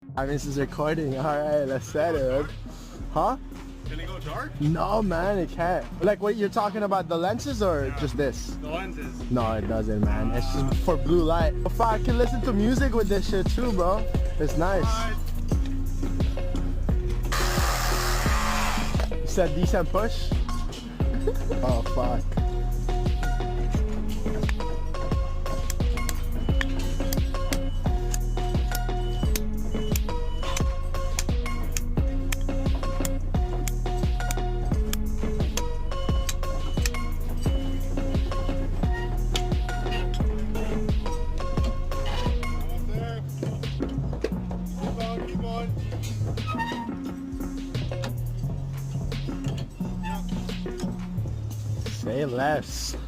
This is recording. Alright, let's set it. Huh? Can it go dark? No, man, it can't. Like, what you're talking about, the lenses or just this? The lenses. No, it doesn't, man. It's just for blue light. But fuck, I can listen to music with this shit too, bro. It's nice. You said decent push? Oh, fuck. Say less.